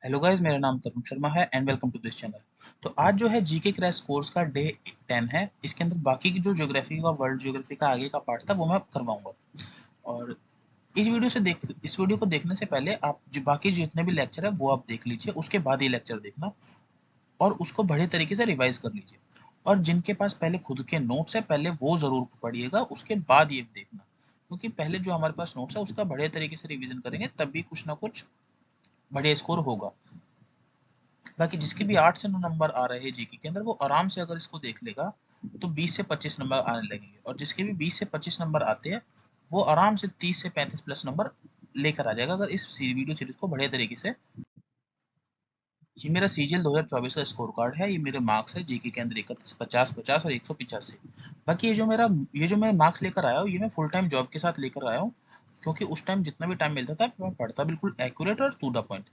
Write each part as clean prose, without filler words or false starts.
Hello guys, मेरा नाम तरुण शर्मा है and welcome to this channel. तो आज जो है जीके क्रैश कोर्स का डे 10 है। इसके अंदर बाकी की जो ज्योग्राफी का वर्ल्ड ज्योग्राफी का आगे का पार्ट था वो मैं करवाऊंगा। और इस वीडियो को देखने से पहले आप जो बाकी जितने भी लेक्चर है वो आप देख लीजिए, उसके बाद ये लेक्चर देखना और उसको बड़े तरीके से रिवाइज कर लीजिए। और जिनके पास पहले खुद के नोट्स है पहले वो जरूर पढ़िएगा, उसके बाद ये देखना, क्योंकि पहले जो हमारे पास नोट्स है उसका बड़े तरीके से रिवीजन करेंगे तब भी कुछ ना कुछ बढ़िया स्कोर होगा। बाकी जिसके भी 8 से 9 नंबर आ रहे हैं जीके के अंदर वो आराम से अगर इसको देख लेगा तो 20 से 25 नंबर आने लगेंगे, और जिसके भी 20 से 25 नंबर आते हैं वो आराम से 30 से 35 प्लस नंबर लेकर आ जाएगा अगर इस वीडियो सीरीज को बढ़िया तरीके से। ये मेरा सीजीएल 2024 का स्कोर कार्ड है, ये मेरे मार्क्स है जीके के अंदर 31, 50, 50 और 185। बाकी ये जो मैं मार्क्स लेकर आया हूँ ये मैं फुल टाइम जॉब के साथ लेकर आया हूँ, क्योंकि उस टाइम जितना भी टाइम मिलता था मैं पढ़ता बिल्कुल एक्यूरेट और टू द पॉइंट।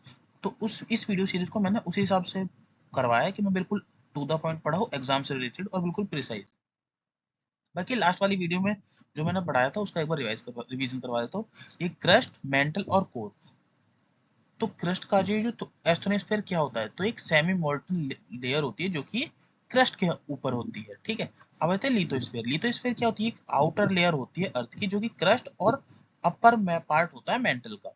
तो उस इस वीडियो सीरीज को मैंने उसी हिसाब से करवाया है कि मैं बिल्कुल टू द पॉइंट पढ़ा हूँ, एग्जाम से रिलेटेड और बिल्कुल प्रिसाइज। बाकी लास्ट वाली वीडियो में जो मैंने पढ़ाया था उसका एक बार रिवीजन करवा देता हूँ। ये क्रस्ट, मेंटल और कोर। तो क्रस्ट का जो एस्थोनोस्फेयर क्या होता है, तो एक सेमी मोल्टन लेयर होती है जो कि क्रस्ट के ऊपर होती है, ठीक है। अब आते हैं लिथोस्फेयर। लिथोस्फेयर क्या होती है, एक आउटर लेयर होती है अर्थ की जो कि क्रस्ट और अपर में पार्ट होता है मेंटल का।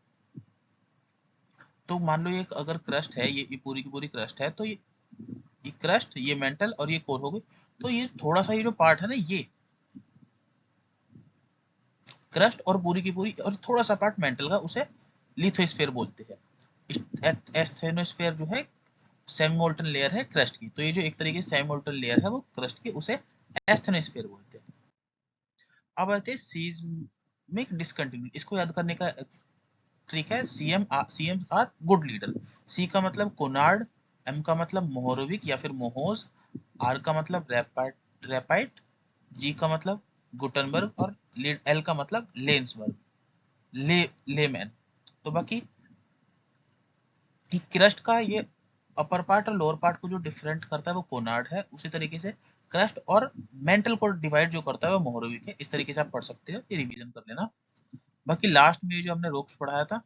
तो मान लो ये अगर क्रस्ट है, ये पूरी की पूरी क्रस्ट है, तो ये क्रस्ट, ये मेंटल और ये कोर हो गई। तो ये थोड़ा सा ये जो पार्ट है ना, ये क्रस्ट और पूरी की पूरी और थोड़ा सा पार्ट मेंटल का, उसे लिथोस्फेयर बोलते हैं। एस्थेनोस्फेयर जो है सेमी मोल्टन लेयर है क्रस्ट की, तो ये जो एक तरीके से सेमी मोल्टन लेयर है वो क्रस्ट की, उसे एस्थेनोस्फेयर बोलते हैं। अब आते हैं सीज्मिक डिसकंटिन्यूटी। इसको याद करने का ट्रिक है, सीएम आर गुड लीडर। सी का मतलब कोनार्ड, एम का मतलब मोहरोविक या फिर मोहोज, आर का मतलब रैपाइट, जी का मतलब गुटनबर्ग और एल का मतलब लेंसबर्ग, लेमैन। तो बाकी क्रस्ट का ये अपर पार्ट और लोअर पार्ट को जो डिफरेंट करता है वो कोनार्ड है, उसी तरीके से क्रस्ट और मेंटल को डिवाइड जो करता है वो मोहरोविक है। इस तरीके से आप पढ़ सकते हो, ये रिवीजन कर लेना। बाकी लास्ट में जो हमने रॉक्स पढ़ाया था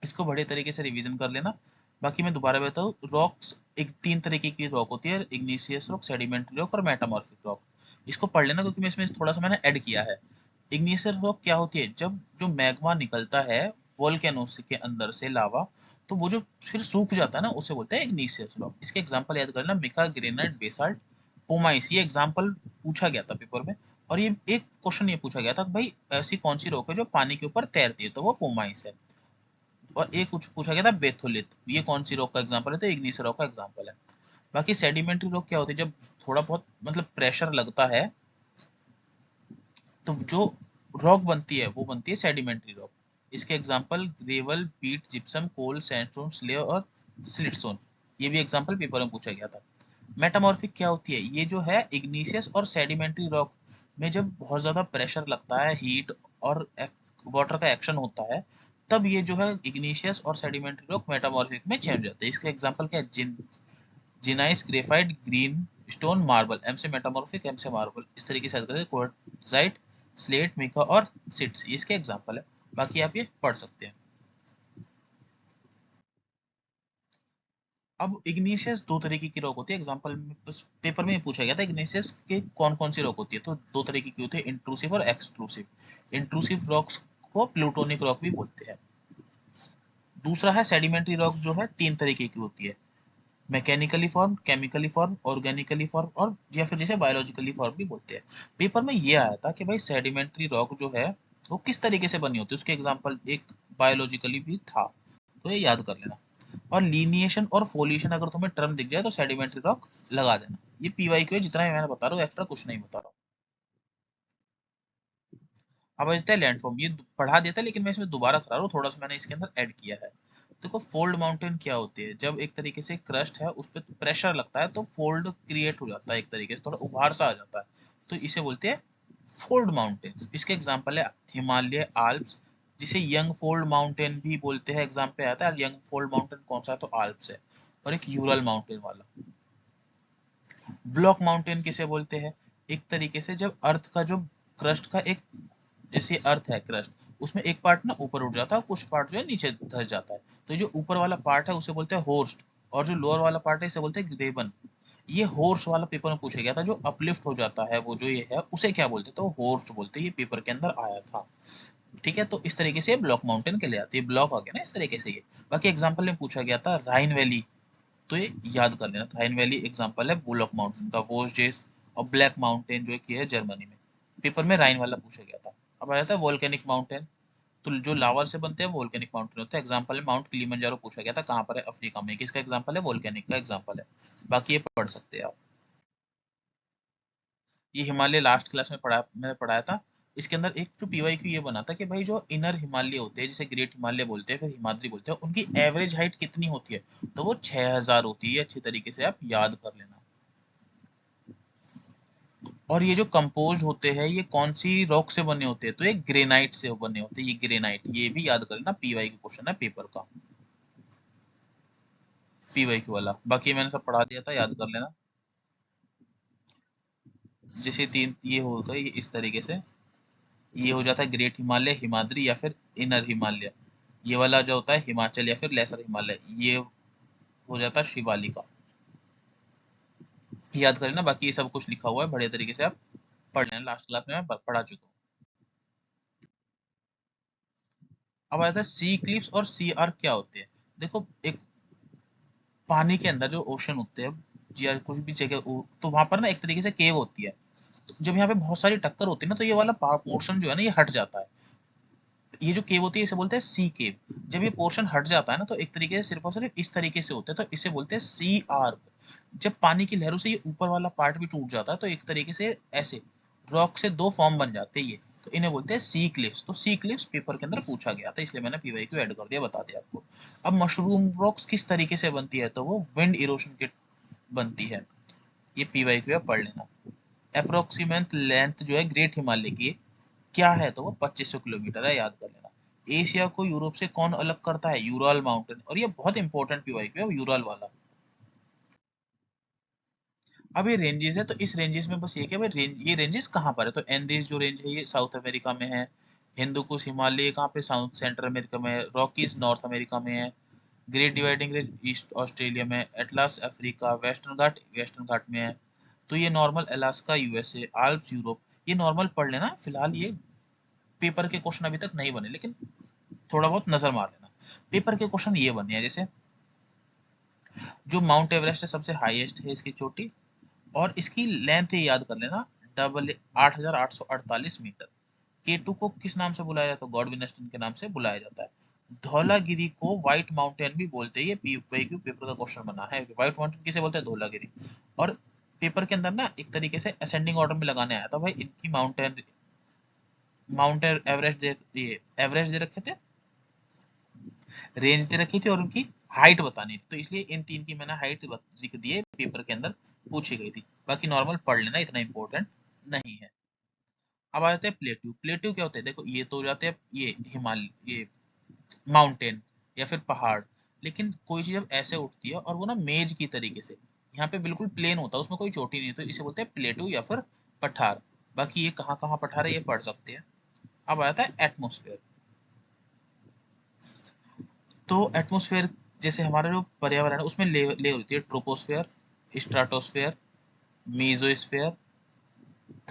इसको बड़े तरीके से रिवीजन कर लेना। बाकी मैं दोबारा बताऊँ, रॉक्स एक 3 तरीके की रॉक होती है, इग्निशियस रॉक, सेडिमेंट्री रॉक और मेटामॉर्फिक रॉक। इसको पढ़ लेना क्योंकि मैं इसमें थोड़ा सा मैंने ऐड किया है। इग्निशियस रॉक क्या होती है, जब जो मैग्मा निकलता है वोल्केनोस के अंदर से लावा, तो वो जो फिर सूख जाता है ना उसे बोलते हैं इग्निशियस रॉक। इसके एग्जांपल याद करना, मिका, ग्रेनाइट, बेसाल्ट, पोमाइस। ये एग्जांपल पूछा गया था पेपर में। और ये एक क्वेश्चन ये पूछा गया था कि भाई ऐसी कौन सी रॉक है जो पानी के ऊपर तैरती है, तो वो पोमाइस है। और एक कुछ पूछा गया था बेथोलिथ, ये कौन सी रॉक का एग्जांपल है, तो इग्निशियस रॉक का एग्जांपल है। बाकी सेडिमेंट्री रॉक क्या होती है, जब थोड़ा बहुत मतलब प्रेशर लगता है तो जो रॉक बनती है वो बनती है सेडिमेंट्री रॉक। इसके एग्जांपल ग्रेवल, पीट, जिप्सम, कोल, सैंडस्टोन, स्ले और सिलिटस्टोन। ये भी एग्जांपल पेपर में पूछा गया था। मेटामॉर्फिक क्या होती है, ये जो है इग्निशियस और सेडिमेंट्री रॉक में जब बहुत ज्यादा प्रेशर लगता है, हीट और वाटर का एक्शन होता है, तब ये जो है इग्निशियस और सेडिमेंट्री रॉक मेटामॉर्फिक में चेंज जाते हैं। इसके एग्जांपल क्या है, gneiss, graphite, green stone, marble. M से मेटामॉर्फिक, एम से मार्बल। इस तरीके से क्वार्ट्जाइट, स्लेट, मिका और सिट्स, इसके एग्जांपल है। बाकी आप ये पढ़ सकते हैं। अब इग्निशियस दो तरीके की रॉक होती है, एग्जांपल में बस पेपर में पूछा गया था इग्निशियस के कौन कौन सी रॉक होती है, तो दो तरीके की होती है, इंट्रूसिव और एक्सट्रूसिव। इंट्रूसिव रॉक्स को प्लूटोनिक रॉक भी बोलते हैं। दूसरा है सेडिमेंट्री रॉक, जो है 3 तरीके की होती है, mechanically form, chemically form, organically form और या फिर जिसे बायोलॉजिकली फॉर्म भी बोलते हैं। पेपर में ये आया था कि भाई सेडिमेंट्री रॉक जो है वो किस तरीके से बनी होती है, उसके एग्जांपल एक बायोलॉजिकली भी था, तो ये याद कर लेना। और लीनिएशन और फोलिएशन अगर तुम्हें टर्म दिख जाए तो सेडिमेंट्री रॉक लगा देना। ये पीवाई क्यू है, जितना ही मैंने बता रहा हूँ, एक्स्ट्रा कुछ नहीं बता रहा हूँ। अब बचता है लैंडफॉर्म, ये पढ़ा देता है लेकिन मैं इसमें दोबारा करा रहा हूँ, थोड़ा सा मैंने इसके अंदर ऐड किया है। देखो फोल्ड माउंटेन क्या होती है, जब एक तरीके से क्रस्ट है उस पर प्रेशर लगता है तो फोल्ड क्रिएट हो जाता है, एक तरीके से थोड़ा उभार सा आ जाता है, तो इसे बोलते हैं फोल्ड माउंटेन। इसके एग्जांपल है हिमालय, आल्प्स, जिसे यंग फोल्ड माउंटेन भी बोलते हैं, एग्जाम पे आता है। यंग फोल्ड माउंटेन कौन सा है, तो आल्प्स है। और एक यूरल माउंटेन वाला। ब्लॉक माउंटेन किसे बोलते हैं, एक तरीके से जब अर्थ का जो क्रस्ट का एक जैसे अर्थ है क्रस्ट, उसमें एक पार्ट ना ऊपर उठ जाता है, कुछ पार्ट जो है नीचे धस जाता है। तो जो ऊपर वाला पार्ट है उसे बोलते हैं होस्ट, और जो लोअर वाला पार्ट है इसे बोलते हैं ग्रेबन। ये होर्स वाला पेपर में पूछा गया था, जो अपलिफ्ट हो जाता है वो जो ये है उसे क्या बोलते हैं, तो होर्स बोलते हैं। ये पेपर के अंदर आया था। ठीक है, तो इस तरीके से ब्लॉक माउंटेन के लिए आती है, ब्लॉक आ गया ना इस तरीके से ये। बाकी एग्जांपल में पूछा गया था राइन वैली, तो ये याद कर लेना, राइन वैली एग्जांपल है बुलॉक माउंटेन का, वोस्जेस। और ब्लैक माउंटेन जो कि है जर्मनी में, पेपर में राइन वाला पूछा गया था। अब आ जाता है वोल्केनिक माउंटेन, तो जो लावा से बनते हैं वोल्केनिक माउंटेन होते हैं। एग्जांपल है माउंट किलिमंजारो पूछा गया था, कहाँ पर है, अफ्रीका में, किसका एग्जांपल है, वोल्केनिक का एग्जांपल है। बाकी ये पढ़ सकते हैं आप। ये हिमालय लास्ट क्लास में मैंने पढ़ाया था। इसके अंदर एक जो पीवाईक्यू ये बना था कि भाई जो इनर हिमालय होते हैं, जिसे ग्रेट हिमालय बोलते हैं, फिर हिमाद्री बोलते हैं, उनकी एवरेज हाइट कितनी होती है, तो वो 6000 होती है। अच्छी तरीके से आप याद कर लेना। और ये जो कंपोज होते हैं ये कौन सी रॉक से बने होते हैं, तो ये ग्रेनाइट से बने होते हैं, ये ग्रेनाइट, ये भी याद कर लेना, पीवाई का क्वेश्चन है पेपर का, पीवाईक्यू वाला। बाकी मैंने सब पढ़ा दिया था, याद कर लेना। जैसे तीन ये होता है, ये इस तरीके से ये हो जाता है ग्रेट हिमालय, हिमाद्री या फिर इनर हिमालय। ये वाला जो होता है हिमाचल या फिर लेसर हिमालय, ये हो जाता है शिवालिका। याद कर लेना, बाकी ये सब कुछ लिखा हुआ है, बढ़िया तरीके से आप पढ़ लेना, लास्ट क्लास में मैं पढ़ा चुका हूँ। अब आता है सी क्लिप्स और सी आर क्या होते हैं। देखो, एक पानी के अंदर जो ओशन होते हैं या कुछ भी जगह तो वहां पर ना एक तरीके से केव होती है। तो जब यहाँ पे बहुत सारी टक्कर होती है ना, तो ये वाला पोर्शन जो है ना ये हट जाता है। ये जो केव होती है इसे बोलते हैं सी केव। जब ये पोर्शन हट जाता है ना, तो एक तरीके से सिर्फ और सिर्फ इस तरीके से होता है, तो इसे बोलते हैं सी आर्क। जब पानी की लहरों से ये ऊपर वाला पार्ट भी टूट जाता है, तो एक तरीके से ऐसे रॉक से दो फॉर्म बन जाते हैं ये, तो इन्हें बोलते हैं सी क्लिफ्स। तो सी क्लिफ्स पेपर के अंदर पूछा गया था, इसलिए मैंने पीवाई को ऐड कर दिया, बता दिया आपको। अब मशरूम रॉक्स किस तरीके से बनती है, तो वो विंड इरोशन के बनती है। ये पीवाई को पढ़ लेना। अप्रोक्सीमेट लेंथ जो है ग्रेट हिमालय की क्या है, तो वो 2500 किलोमीटर है, याद कर लेना। एशिया को यूरोप से कौन अलग करता है, यूराल माउंटेन। और ये बहुत इंपॉर्टेंट पीवाईक्यू है, यूराल वाला। अब ये रेंजेस है, तो इस रेंजेस में बस ये क्या भाई, ये रेंजेस कहाँ पर है, तो एंडीज जो रेंज है ये साउथ अमेरिका में है। हिंदू कुश हिमालय कहाँ पे, साउथ सेंट्रल अमेरिका में है। रॉकीज नॉर्थ अमेरिका में है। Great Dividing Range East Australia में। Atlas Africa. वेस्टर्न घाट में है। तो ये normal Alaska USA. Alps Europe. ये नॉर्मल पढ़ लेना फिलहाल, ये पेपर के क्वेश्चन अभी तक नहीं बने, लेकिन थोड़ा बहुत नजर मार लेना। पेपर के क्वेश्चन ये बने हैं, जैसे जो माउंट एवरेस्ट है सबसे हाईएस्ट है इसकी चोटी, और इसकी लेंथ ही याद कर लेना, डबल 8848 मीटर। केटू को किस नाम से बुलाया जाता है, गॉडविन एस्टन के नाम से बुलाया जाता है। धौलागिरी को व्हाइट माउंटेन भी बोलते हैं, ये पीवाईक्यू पेपर का क्वेश्चन बना है। व्हाइट माउंटेन किसे बोलते हैं, धौलागिरी। और पेपर के अंदर ना एक तरीके से असेंडिंग ऑर्डर में लगाने आया था भाई, इनकी माउंटेन माउंटेन एवरेस्ट एवरेस्ट दे रखे थे, रेंज दे रखी थी, और उनकी हाइट बतानी थी, तो इसलिए इन तीन की मैंने हाइट लिख दी है, पेपर के अंदर पूछी गई थी। बाकी नॉर्मल पढ़ लेना, इतना इंपॉर्टेंट नहीं है। अब आ जाते हैं प्लेट्यू। प्लेट्यू क्या होते हैं, देखो ये तो हो जाते हैं ये हिमालय, ये माउंटेन या फिर पहाड़। लेकिन कोई चीज जब ऐसे उठती है और वो ना मेज की तरीके से, यहाँ पे बिल्कुल प्लेन होता है, उसमें कोई चोटी नहीं, तो इसे बोलते हैं प्लेट्यू या फिर पठार। बाकी ये कहाँ कहाँ पठार है ये पढ़ सकते हैं। अब आ जाता है एटमोस्फेयर। तो एटमॉस्फेयर, जैसे हमारा जो पर्यावरण है उसमें लेयर होती है, ट्रोपोस्फेयर, स्ट्राटोस्फेयर, मीजोस्फेयर,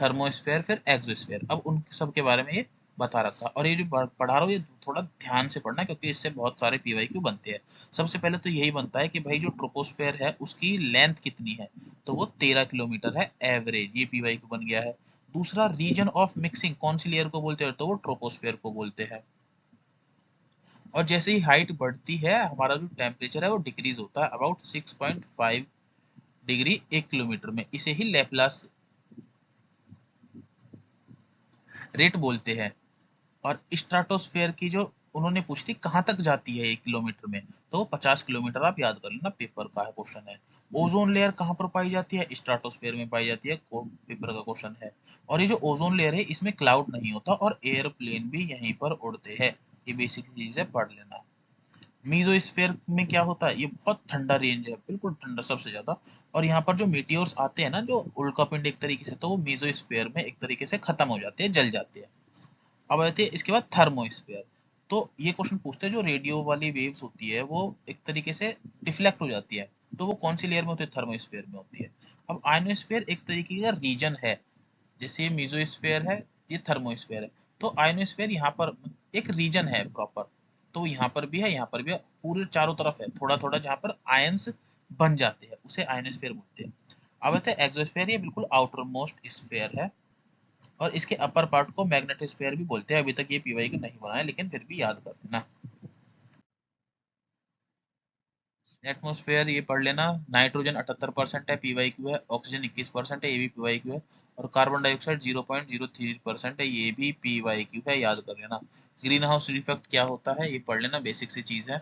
थर्मोस्फेयर, फिर एक्सोस्फेयर। अब उन सब के बारे में ये बता रखा, और ये जो पढ़ा रहा हूँ ये थोड़ा ध्यान से पढ़ना, क्योंकि इससे बहुत सारे पीवाईक्यू बनते हैं। सबसे पहले तो यही बनता है कि भाई जो ट्रोपोस्फेयर है उसकी लेंथ कितनी है, तो वो 13 किलोमीटर है एवरेज, ये पीवाईक्यू बन गया है। दूसरा, रीजन ऑफ मिक्सिंग कौन सी लेयर को बोलते हैं, तो वो ट्रोपोस्फेयर को बोलते हैं। और जैसे ही हाइट बढ़ती है हमारा जो टेम्परेचर है वो डिक्रीज होता है अबाउट 6.5 डिग्री 1 किलोमीटर में, इसे ही लेप्लास रेट बोलते हैं। और स्ट्राटोस्फेयर की जो उन्होंने पूछी थी कहाँ तक जाती है 1 किलोमीटर में, तो 50 किलोमीटर, आप याद कर लेना, पेपर का क्वेश्चन है। ओजोन लेयर कहाँ पर पाई जाती है, स्ट्राटोस्फेयर में पाई जाती है, पेपर का क्वेश्चन है। और ये जो ओजोन लेयर है इसमें क्लाउड नहीं होता, और एयरप्लेन भी यहीं पर उड़ते हैं। ये बेसिक चीजें पढ़ लेना। मीजोस्फेयर में क्या होता है, ये बहुत ठंडा रेंज है, बिल्कुल ठंडा सबसे ज्यादा। और यहाँ पर जो मीटियोर्स आते हैं ना, जो उल्कापिंड एक तरीके से, तो वो मीजोस्फेयर में एक तरीके से खत्म हो जाते हैं, जल जाते हैं। अब आते हैं इसके बाद थर्मोस्फेयर। तो ये क्वेश्चन पूछते हैं जो रेडियो वाली वेव्स होती है वो एक तरीके से डिफ्लेक्ट हो जाती है, तो वो कौन सी लेयर में होती है? थर्मोस्फेयर में होती है। अब आयनोस्फेयर एक तरीके का रीजन है, जैसे ये मीजोस्फेयर है, ये थर्मोस्फेयर है। तो आयनोस्फेयर यहाँ पर एक रीजन है प्रॉपर, तो यहाँ पर भी है, यहाँ पर भी है, पूरे चारों तरफ है थोड़ा थोड़ा, जहाँ पर आयंस बन जाते हैं उसे आयनोस्फेयर बोलते हैं। अब आते हैं एक्सोस्फेयर, ये बिल्कुल आउटर मोस्ट स्फेयर है, और इसके अपर पार्ट को मैग्नेटोस्फेयर भी बोलते हैं। अभी तक ये पीवाई को नहीं बनाया, लेकिन फिर भी याद कर लेना। एटमोस्फेयर ये पढ़ लेना, नाइट्रोजन 78% है, पीवाई क्यू है। ऑक्सीजन 21% है, ये भी पीवाई क्यू है। और कार्बन डाइऑक्साइड 0.03% है, ये भी पीवाई क्यू है, याद कर लेना। ग्रीन हाउस इफेक्ट क्या होता है ये पढ़ लेना, बेसिक सी चीज है।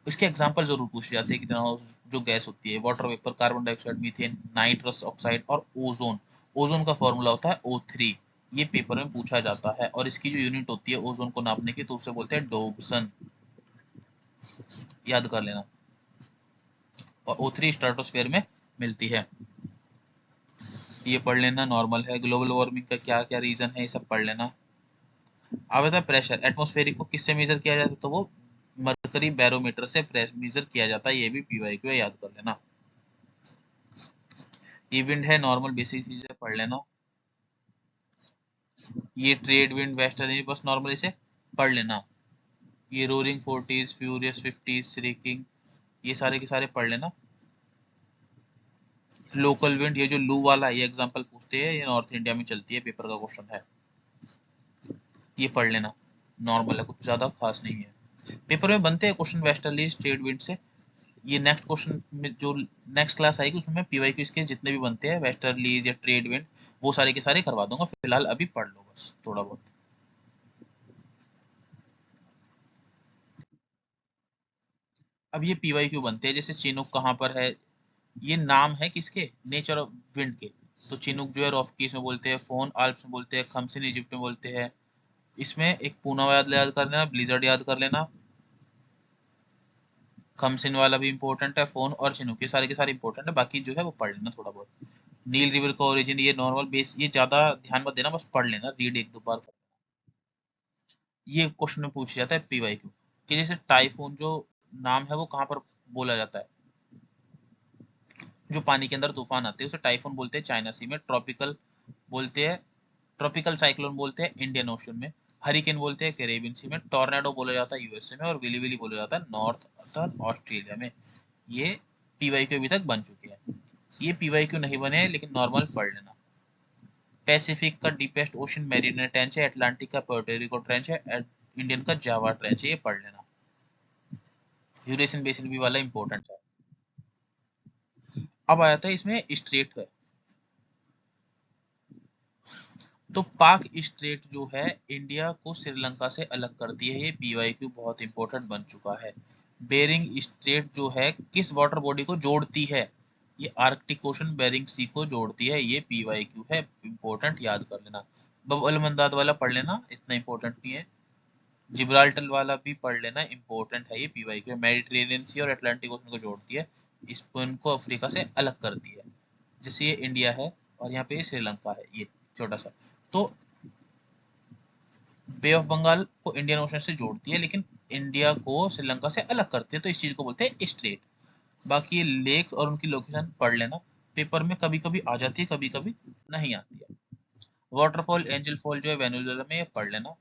इसके एग्जाम्पल जरूर पूछे जाते हैं। ग्रीन हाउस जो गैस होती है, water vapour, carbon dioxide, methane, nitrous oxide और ओजोन। ओजोन का फॉर्मूला होता है O3, ये पेपर में पूछा जाता है। और इसकी जो यूनिट होती है ओजोन को नापने की, तो उसे बोलते हैं डोब्सन, याद कर लेना। और O3 स्ट्रेटोस्फेयर में मिलती है, ये पढ़ लेना। नॉर्मल है। ग्लोबल वार्मिंग का क्या क्या रीजन है, ये सब पढ़ लेना। अब आता है प्रेशर। एटमॉस्फेरिक को किससे मेजर किया जाता है? तो वो मरकरी बैरोमीटर से मेजर किया जाता है, ये भी पीवाई क्यू है, याद कर लेना। ये विंड है, नॉर्मल बेसिक चीजें पढ़ लेना। ये ट्रेड विंड, वेस्टर्न, बस नॉर्मल इसे पढ़ लेना। ये roaring 40s, furious 50s, shrieking, ये सारे के सारे पढ़ लेना। लोकल विंड, ये जो लू वाला है, ये एग्जांपल पूछते हैं, ये नॉर्थ इंडिया में चलती है, पेपर का क्वेश्चन है, ये पढ़ लेना। नॉर्मल है, कुछ ज्यादा खास नहीं है। पेपर में बनते हैं क्वेश्चन वेस्टर्ली ट्रेड विंड से। ये नेक्स्ट क्वेश्चन में जो नेक्स्ट क्लास आएगी उसमें मैं पीवाई क्यू इसके जितने भी बनते हैं वेस्टर्लीज या ट्रेड विंड, वो सारे के सारे करवा दूंगा। फिलहाल अभी पढ़ लो बस थोड़ा बहुत। अब ये पीवाई क्यू बनते हैं, जैसे चिनूक कहाँ पर है, ये नाम है किसके? नेचर ऑफ विंड के। तो चिनूक जो है रॉकीज में बोलते हैं, फोन आल्प्स में बोलते हैं, खमसिन इजिप्ट में बोलते हैं। इसमें एक पूना याद कर लेना, ब्लिजर्ड याद कर लेना। खमसिन वाला भी इंपॉर्टेंट है, फोन और चिनूक, ये सारे के सारे इंपॉर्टेंट है, बाकी जो है वो पढ़ लेना थोड़ा बहुत। नील रिवर का ओरिजिन, ये नॉर्मल बेस, ये ज्यादा ध्यान मत देना, बस पढ़ लेना, रीड एक दो बार। ये क्वेश्चन में पूछा जाता है पीवाई क्यू, कि जैसे टाइफून जो नाम है वो कहाँ पर बोला जाता है? जो पानी के अंदर तूफान आते हैं उसे टाइफून बोलते हैं चाइना सी में। ट्रॉपिकल बोलते हैं, ट्रॉपिकल साइक्लोन बोलते हैं इंडियन ओशन में। हरिकेन बोलते हैं कैरेबियन सी में। टॉर्नेडो बोला जाता है यूएसए में। और विली विली बोला जाता है नॉर्थ ऑस्ट्रेलिया में। ये पीवाई क्यू अभी तक बन चुके हैं। ये पीवाई क्यू नहीं बने हैं, लेकिन नॉर्मल पढ़ लेना। पैसिफिक का डीपेस्ट ओशन मेरीना ट्रेंच है, अटलांटिक का पोर्टोरिको ट्रेंच है, इंडियन का जावा ट्रेंच है, ये पढ़ लेना। यूरेशियन बेसिन भी वाला इंपॉर्टेंट है। अब आया था इसमें स्ट्रेट है, तो पाक स्ट्रेट जो है इंडिया को श्रीलंका से अलग करती है, ये पीवाई क्यू बहुत इंपॉर्टेंट बन चुका है। बेरिंग स्ट्रेट जो है किस वाटर बॉडी को जोड़ती है? ये आर्कटिक ओशन बेरिंग सी को जोड़ती है, ये पीवाई क्यू है, इंपॉर्टेंट, याद कर लेना। बब अल मंदाब वाला पढ़ लेना, इतना इंपॉर्टेंट नहीं है। जिब्राल्टर वाला भी पढ़ लेना, इंपॉर्टेंट है, ये पीवाई क्यू मेडिटेरेनियन सी और अटलांटिक ओशन को जोड़ती है, इसको इनको अफ्रीका से अलग करती है। जैसे ये इंडिया है और यहाँ पे श्रीलंका है, ये छोटा सा, तो बे ऑफ बंगाल को इंडियन ओशन से जोड़ती है, लेकिन इंडिया को श्रीलंका से अलग करती है, तो इस चीज को बोलते हैं स्ट्रेट। बाकी ये लेक्स और उनकी लोकेशन पढ़ लेना, पेपर में कभी कभी आ जाती है, कभी कभी नहीं आती है। वाटरफॉल एंजल फॉल जो है वेनेजुएला में, ये पढ़ लेना।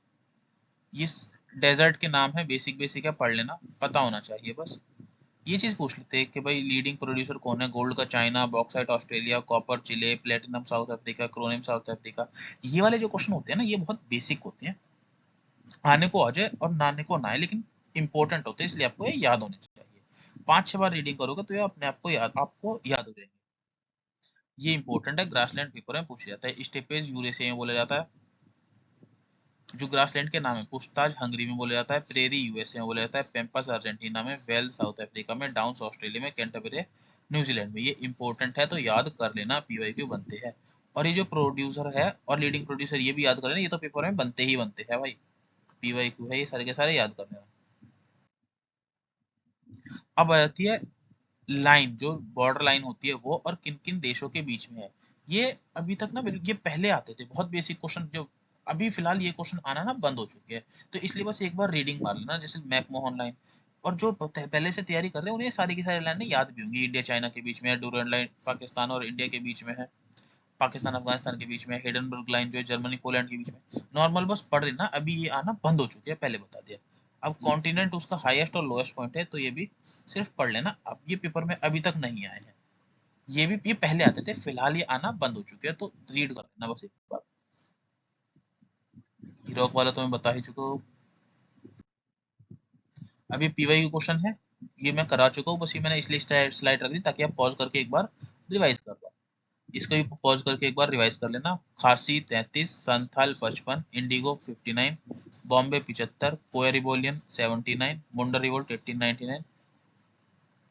ये डेजर्ट के नाम है, बेसिक बेसिक है, पढ़ लेना, पता होना चाहिए बस। ये चीज पूछ लेते हैं कि भाई लीडिंग प्रोड्यूसर कौन है? गोल्ड का China, bauxite Australia, copper Chile, platinum South Africa, chromium South Africa. ये वाले जो क्वेश्चन होते हैं ना, ये बहुत बेसिक होते हैं, आने को आ जाए और ना आने को ना आए, लेकिन इंपॉर्टेंट होते हैं, इसलिए आपको ये याद होने चाहिए। 5-6 बार रीडिंग करोगे तो ये अपने आपको याद हो जाएंगे। ये इंपॉर्टेंट है, ग्रासलैंड पेपर में पूछा जाता है। स्टेपेज यूरेशिया में बोला जाता है, जो ग्रासलैंड के नाम है। पुछताछ हंगरी में बोला जाता है, प्रेरी यूएसए में बोला जाता है, पेम्पस अर्जेंटीना में, वेल साउथ अफ्रीका में, डाउन्स ऑस्ट्रेलिया में, कैंटरबरी न्यूजीलैंड में। ये इंपॉर्टेंट है, तो याद कर लेना, पीवाई क्यू बनते हैं। और ये जो प्रोड्यूसर है और लीडिंग प्रोड्यूसर, ये भी याद कर लेना, ये तो पेपर में बनते ही बनते हैं भाई, पीवाई क्यू है, ये सारे के सारे याद कर लेना। अब आ जाती है लाइन, जो बॉर्डर लाइन होती है वो, और किन किन देशों के बीच में है। ये अभी तक ना ये पहले आते थे, बहुत बेसिक क्वेश्चन जो अभी फिलहाल ये क्वेश्चन आना ना बंद हो चुके हैं, तो इसलिए बस एक बार रीडिंग मार लेना, जैसे मैकमोहन लाइन। और जो पहले से तैयारी कर रहे हैं उन्हें सारी की सारी लाइनें याद भी होंगी। इंडिया चाइना के बीच में है, डूरांड लाइन पाकिस्तान और इंडिया के बीच में है, पाकिस्तान अफगानिस्तान के बीच में, हिडनबर्ग लाइन जो है जर्मनी पोलैंड के बीच में। नॉर्मल बस पढ़ लेना, अभी ये आना बंद हो चुके हैं, पहले बता दिया। अब कॉन्टिनेंट उसका हाईएस्ट और लोएस्ट पॉइंट है, तो ये भी सिर्फ पढ़ लेना। अब ये पेपर में अभी तक नहीं आए हैं, ये पहले आते थे, फिलहाल ये आना बंद हो चुके हैं, तो रीड कर लेना बस एक बार। हीरोक वाला तो मैं बता ही चुका हूँ। अभी पीवाई का क्वेश्चन है, ये मैं करा चुका हूँ, बस ये मैंने इसलिए स्लाइड रख दी ताकि आप पॉज करके एक बार रिवाइज कर पाओ। इसको भी पॉज करके एक बार रिवाइज कर लेना। खासी 33, संथाल 55, इंडिगो 59, बॉम्बे 75, कोया रिवोलियन 79, मुंडा रिवोल्ट 1899,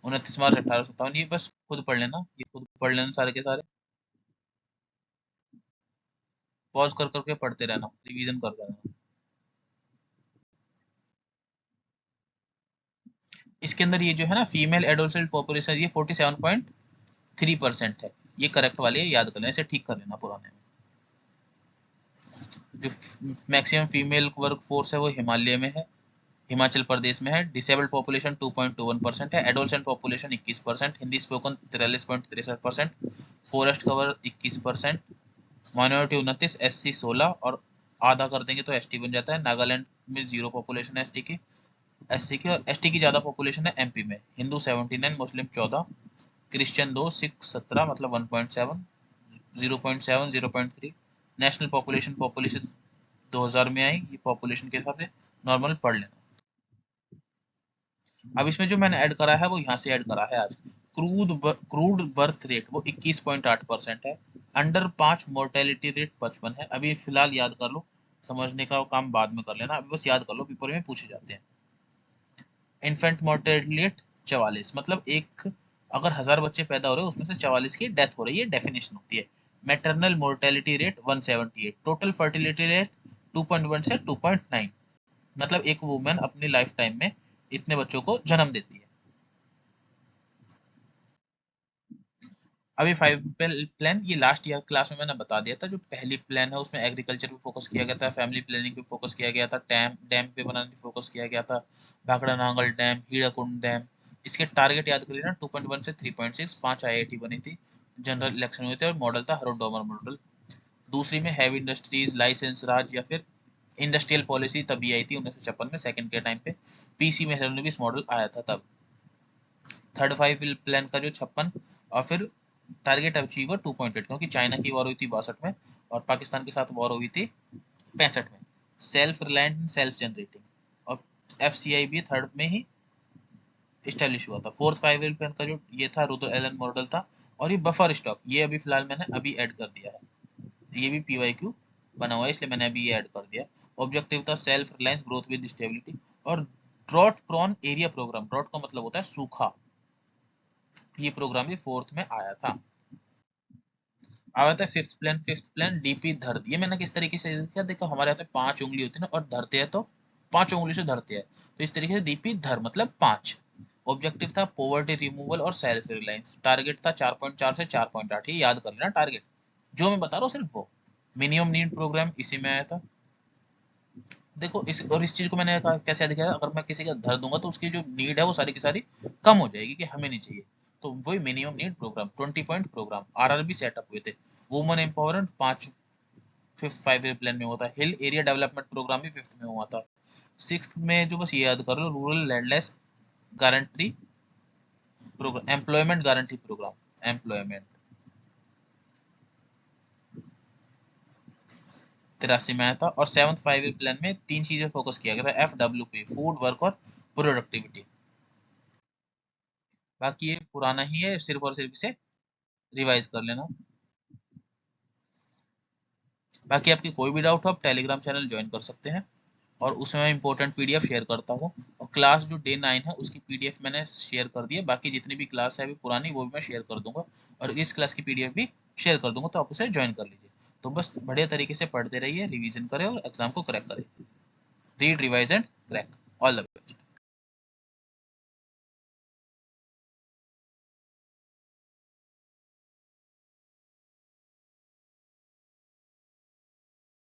29 मार्च 1857। ये बस खुद पढ़ लेना, ये खुद पढ़ लेना सारे के सारे, पॉज कर करके पढ़ते रहना, रिवीजन करते रहना। इसके अंदर ये जो है ना फीमेल एडोलसेंट पॉपुलेशन, ये 47.3% है, ये करेक्ट वाले याद कर लेना, इसे ठीक कर लेना पुराने में। जो मैक्सिमम फीमेल वर्क फोर्स है वो हिमालय में है, हिमाचल प्रदेश में है। डिसेबल्ड पॉपुलेशन 2.21% है, adolescent population 21%, Hindi spoken 43.63%, forest cover 21%, minority 29, SC 16, और आधा कर देंगे तो एसटी बन जाता है। नागालैंड में जीरो पॉपुलेशन है एसटी की, एससी की, और एसटी की ज्यादा पॉपुलेशन है एमपी में। हिंदू 79, मुस्लिम 14, क्रिश्चियन 2, सिख 17 मतलब 1.7, 0.7, 0.3। नेशनल पॉपुलेशन पॉपुलेशन 2000 में आई, ये पॉपुलेशन के हिसाब से नॉर्मल पढ़ लेना। अब इसमें जो मैंने ऐड करा है वो यहाँ से ऐड करा है आज। क्रूड बर्थ रेट वो 21.8% है। अंडर 5 मोर्टेलिटी रेट 55 है। अभी फिलहाल याद कर लो, समझने का काम बाद में कर लेना, अभी बस याद कर लो, पेपर में पूछे जाते हैं। इन्फेंट मोर्टेलिटी रेट 44, मतलब एक अगर 1000 बच्चे पैदा हो रहे हैं उसमें से 44 की डेथ हो रही है, डेफिनेशन होती है। Maternal mortality rate 178, total fertility rate 2.1 से 2.9, मतलब एक वुमेन अपनी लाइफ टाइम में इतने बच्चों को जन्म देती है। अभी 5 प्लान ये लास्ट ईयर क्लास में मैंने बता दिया था। जो पहली प्लान है उसमें एग्रीकल्चर पे फोकस किया गया था, फैमिली प्लानिंग पे फोकस किया गया था, डैम डैम पे बनाने पे फोकस किया गया था, भाखड़ा नांगल डैम, हीराकुंड डैम। इसके टारगेट याद कर लेना, 2.1 से 3.6, 5 आईआईटी बनी थी, जनरल इलेक्शन हुए थे, और मॉडल था हरोडोमर मॉडल। दूसरी में हैवी इंडस्ट्रीज लाइसेंस राज या फिर इंडस्ट्रियल पॉलिसी तभी आई थी 1956 में, सेकंड के टाइम पे। पीसी में 1920 मॉडल आया था तब। थर्ड 5 प्लान का जो 56, और फिर टारगेट अचीवर 2.8, क्योंकि चाइना की वॉर हुई थी 62 में और पाकिस्तान के साथ वॉर हुई थी 65 में। सेल्फ रिलायंट सेल्फ जनरेटिंग, और एफ भी थर्ड में ही स्टैब्लिश हुआ था। फोर्थ 5 प्लान का जो ये था रुद्र एलन मॉडल था। और ये बफर स्टॉक, ये अभी फिलहाल मैंने अभी ऐड कर दिया है, ये भी पीवाईक्यू बना हुआ है इसलिए मैंने अभी ये ऐड कर दिया। ऑब्जेक्टिव था self reliance growth with stability. और drought prone area program, drought का मतलब होता है सूखा, ये प्रोग्राम भी फोर्थ में आया था। अब आता है फिफ्थ प्लान डीपी धरती। ये मैंने किस तरीके से किया, देखो हमारे यहाँ पे 5 उंगली होती है ना, और धरते हैं तो 5 उंगली से धरते हैं, तो इस तरीके से डीपी धर मतलब 5। ऑब्जेक्टिव था पॉवर्टी रिमूवल और सेल्फ रिलायंस। टारगेट था 4.4 से 4.8, ये याद कर लेना टारगेट जो मैं बता रहा हूँ सिर्फ वो। मिनिमम नीड प्रोग्राम इसी में आया था। देखो इस चीज को मैंने कैसे याद किया, अगर मैं किसी का धर दूंगा तो उसकी जो नीड है वो सारी की सारी कम हो जाएगी, कि हमें नहीं चाहिए। तो वही minimum need programme 20 point programme RRB setup हुए थे। Woman empowerment 5 fifth 5 year plan में हुआ था। हिल एरिया डेवलपमेंट प्रोग्राम भी फिफ्थ में हुआ था। सिक्स्थ में जो बस ये याद कर लो, rural landless guarantee program, employment guarantee program, employment 83 में आया था। और सेवंथ 5 ईयर प्लान में 3 चीजें फोकस किया गया था, FWP फूड वर्क और प्रोडक्टिविटी। बाकी ये पुराना ही है, सिर्फ और सिर्फ इसे रिवाइज कर लेना। बाकी आपकी कोई भी डाउट हो आप टेलीग्राम चैनल ज्वाइन कर सकते हैं, और उसमें मैं इंपॉर्टेंट पीडीएफ शेयर करता हूँ। और क्लास जो डे 9 है उसकी पीडीएफ मैंने शेयर कर दी है, बाकी जितनी भी क्लास है अभी पुरानी वो भी मैं शेयर कर दूंगा, और इस क्लास की पीडीएफ भी शेयर कर दूंगा, तो आप उसे ज्वाइन कर लीजिए। तो बस बढ़िया तरीके से पढ़ते रहिए, रिवीजन करें और एग्जाम को क्रैक करें। Read revise and crack.